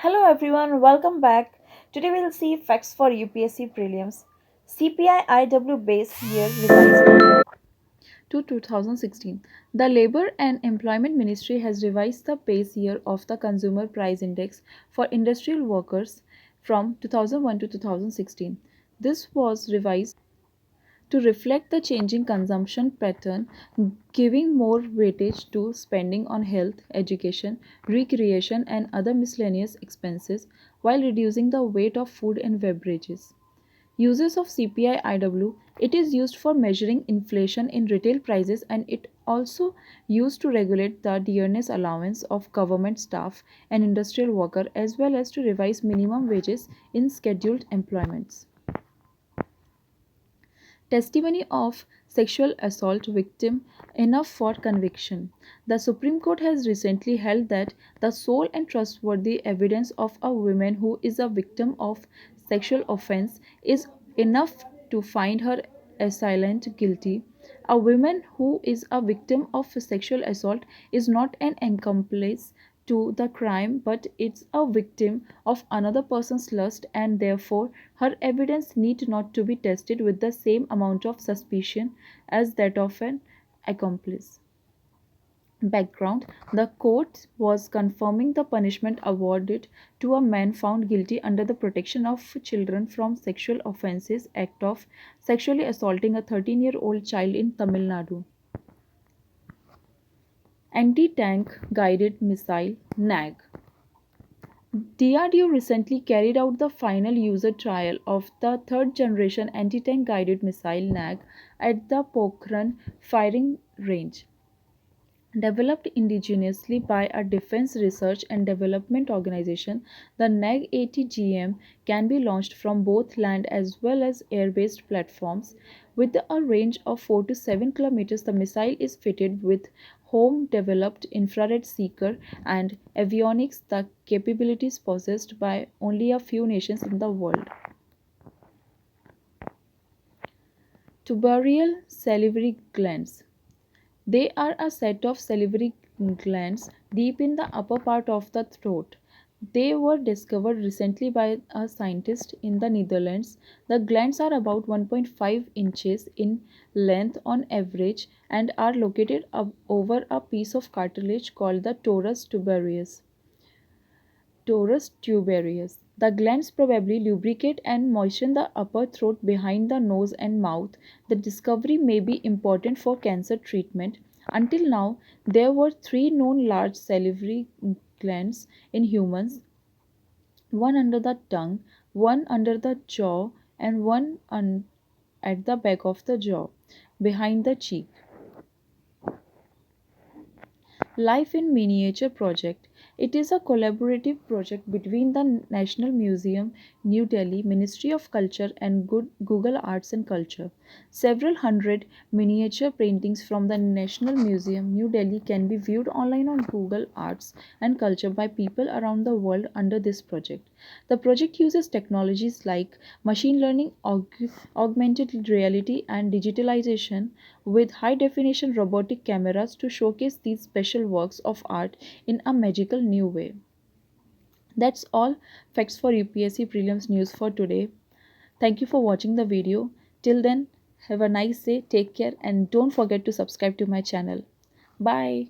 Hello everyone, welcome back. Today we'll see facts for UPSC prelims. CPI IW base year revised to 2016. The Labor and Employment Ministry has revised the base year of the Consumer Price Index for industrial workers from 2001 to 2016. This was revised to reflect the changing consumption pattern, giving more weightage to spending on health, education, recreation, and other miscellaneous expenses while reducing the weight of food and beverages. Uses of CPI-IW. It is used for measuring inflation in retail prices and it also used to regulate the dearness allowance of government staff and industrial worker as well as to revise minimum wages in scheduled employments. Testimony of sexual assault victim enough for conviction. The Supreme Court has recently held that the sole and trustworthy evidence of a woman who is a victim of sexual offense is enough to find her assailant guilty. A woman who is a victim of sexual assault is not an accomplice to the crime but it's a victim of another person's lust and therefore her evidence need not to be tested with the same amount of suspicion as that of an accomplice. Background. The court was confirming the punishment awarded to a man found guilty under the Protection of Children from Sexual Offences Act of sexually assaulting a 13-year-old child in Tamil Nadu. Anti-tank guided missile NAG. DRDO recently carried out the final user trial of the third generation anti-tank guided missile NAG at the Pokhran firing range. Developed indigenously by a defense research and development organization, the NAG-80GM can be launched from both land as well as air-based platforms. With a range of 4 to 7 kilometers, the missile is fitted with home-developed infrared seeker and avionics, the capabilities possessed by only a few nations in the world. Tubercle salivary glands. They are a set of salivary glands deep in the upper part of the throat. They were discovered recently by a scientist in the Netherlands. The glands are about 1.5 inches in length on average and are located over a piece of cartilage called the torus tuberous. Torus tuberous. The glands probably lubricate and moisten the upper throat behind the nose and mouth. The discovery may be important for cancer treatment. Until now, there were three known large salivary glands in humans, one under the tongue, one under the jaw, and one at the back of the jaw, behind the cheek. Life in Miniature project. It is a collaborative project between the National Museum, New Delhi, Ministry of Culture, and Google Arts and Culture. Several hundred miniature paintings from the National Museum, New Delhi, can be viewed online on Google Arts and Culture by people around the world under this project. The project uses technologies like machine learning, augmented reality, and digitalization with high definition robotic cameras to showcase these special works of art in a magical new way. That's all facts for UPSC prelims news for today. Thank you for watching the video. Till then, have a nice day, take care, and don't forget to subscribe to my channel. Bye.